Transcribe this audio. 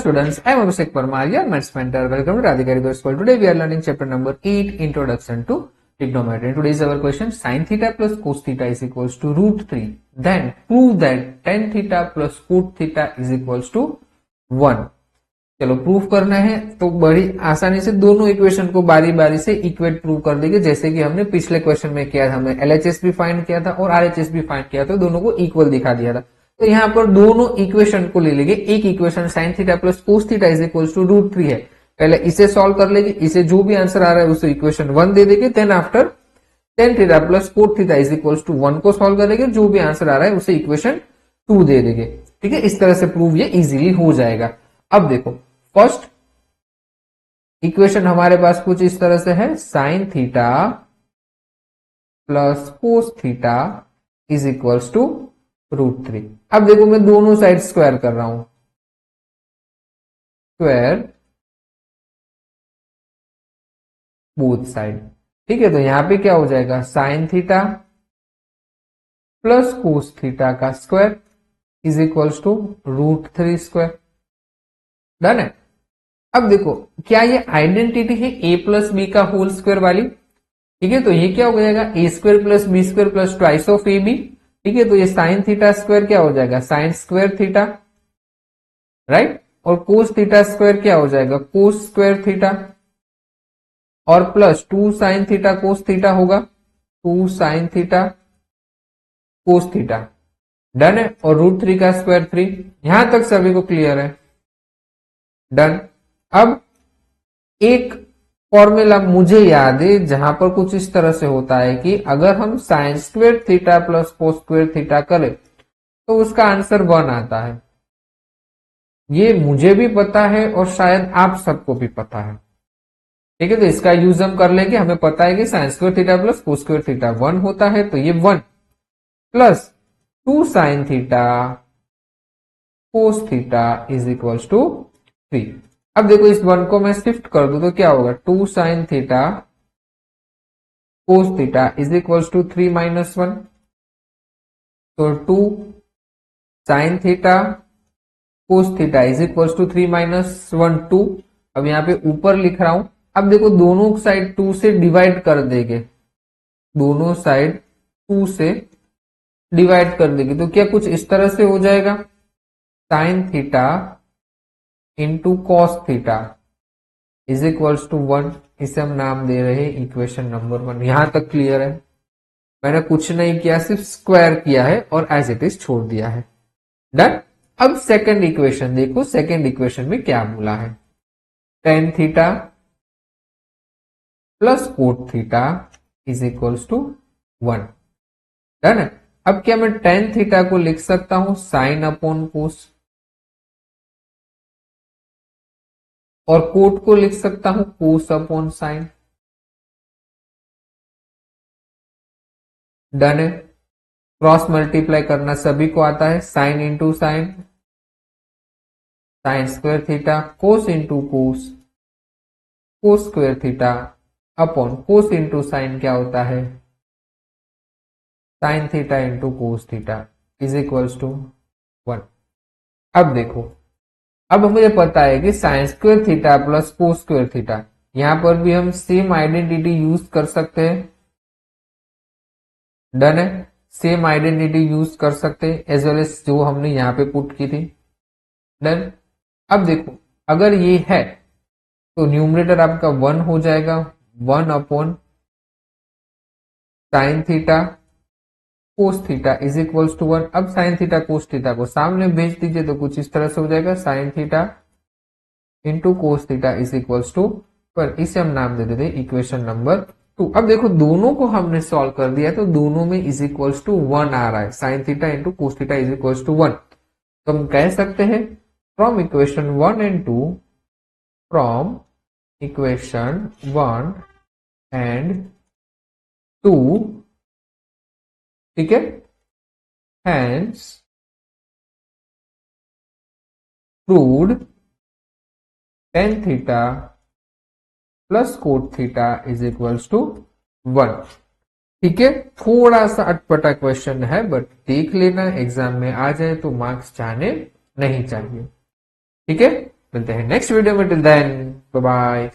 students, I am Abhishek Parmar, your maths mentor. Welcome to Radhika Rigor School. Today we are learning chapter number 8, Introduction to Trigonometry. And today's our question, sin theta plus cos theta is equals to root 3. Then prove that tan theta plus cot theta is equals to 1. चलो proof करना है तो बड़ी आसानी से दोनों equation को बारी बारी से इक्वेट प्रूव कर देंगे, जैसे कि हमने पिछले क्वेश्चन में किया था। हमने LHS भी फाइंड किया था और RHS भी फाइंड किया था, दोनों को इक्वल दिखा दिया था। तो यहाँ पर दोनों इक्वेशन को ले लेंगे। एक equation sin theta plus cos theta is equals to root 3 है, पहले इसे सॉल्व कर लेंगे, इसे जो भी आंसर आ रहा है उसे इक्वेशन 1 दे देंगे। Then after tan theta plus cot theta is equals to 1 को सॉल्व करेंगे, जो भी आंसर आ रहा है उसे इक्वेशन 2 दे देंगे। ठीक है, इस तरह से प्रूव ये इजीली हो जाएगा। अब देखो फर्स्ट इक्वेशन हमारे पास कुछ इस तरह से है, sine theta plus cos theta is equals to root 3। अब देखो मैं दोनों साइड स्क्वायर कर रहा हूं, स्क्वायर बोथ साइड। ठीक है, तो यहां पे क्या हो जाएगा, sine theta plus cos theta का square is equals to root 3 square. Done है। अब देखो क्या ये आइडेंटिटी है a प्लस बी का होल स्क्वायर वाली। ठीक है, तो ये क्या हो जाएगा, a square plus b square plus twice of a b. ठीक है, तो ये साइन थीटा स्क्वायर क्या हो जाएगा, साइन स्क्वायर थीटा, राइट। और कोस थीटा स्क्वायर क्या हो जाएगा, कोस स्क्वायर थीटा, और plus 2 sine theta cos theta होगा, 2 sine theta cos theta. Done है। और रूट 3 का स्क्वायर 3। यहां तक सभी को क्लियर है। डन। अब एक फॉर्मूला मुझे याद है जहां पर कुछ इस तरह से होता है कि अगर हम sign square theta plus cos square theta करें तो उसका आंसर 1 आता है। ये मुझे भी पता है और शायद आप सबको भी पता है। ठीक है, तो इसका यूज हम कर लेंगे। हमें पता है कि sine square theta plus cos square theta 1 होता है, तो ये 1 plus 2 sine theta cos theta is equals to 3। अब देखो इस 1 को मैं शिफ्ट कर दूं तो क्या होगा, 2 sine theta cos theta is equals to 3 minus 1। तो 2 sine theta cos theta is equals to 3 minus 1 2। अब यहां पे ऊपर लिख रहा हूं। अब देखो दोनों साइड 2 से डिवाइड कर देंगे, दोनों साइड 2 से डिवाइड कर देंगे तो क्या कुछ इस तरह से हो जाएगा, sine theta into cos theta is equals to 1। इसे हम नाम दे रहे हैं इक्वेशन नंबर 1। यहां तक क्लियर है। मैंने कुछ नहीं किया, सिर्फ स्क्वायर किया है और एज इट इज छोड़ दिया है। डन। अब सेकंड इक्वेशन देखो, सेकंड इक्वेशन में क्या बोला है, tan theta plus cot theta is equals to 1। Done है। अब क्या मैं टेन थीटा को लिख सकता हूं साइन अपॉन कोस, और कोट को लिख सकता हूं कोस अपॉन साइन। डन है। क्रॉस मल्टीप्लाई करना सभी को आता है, sine into sine, sine square theta, cos into cos, cos square theta upon cos into sine क्या होता है, sine theta into cos theta is equals to 1। अब देखो, अब मुझे पता है कि sine square theta plus cos square theta, यहां पर भी हम सेम आइडेंटिटी यूज कर सकते हैं। डन है। सेम आइडेंटिटी यूज कर सकते हैं एज वेल एज जो हमने यहां पे पुट की थी। डन। अब देखो अगर ये है तो न्यूमरेटर आपका 1 हो जाएगा, 1 upon sine theta cos theta is equals to 1। अब साइन थीटा कोस थीटा को सामने भेज दीजिए तो कुछ इस तरह से हो जाएगा, sine theta into cos theta is equals to 1। इसे हम नाम दे देते इक्वेशन नंबर 2। अब देखो दोनों को हमने सॉल्व कर दिया तो दोनों में इज इक्वल्स टू 1 आ रहा है, sine theta into cos theta is equals to 1। तो हम कह सकते हैं from equation 1 and 2, from equation 1 and 2, ठीक है, hence proved tan theta plus cot theta is equals to 1। ठीक है, थोड़ा सा अटपटा क्वेश्चन है बट देख लेना, एग्जाम में आ जाए तो मार्क्स चाहने नहीं चाहिए। ठीक है, मिलते हैं नेक्स्ट वीडियो में, टिल देन बाय बाय।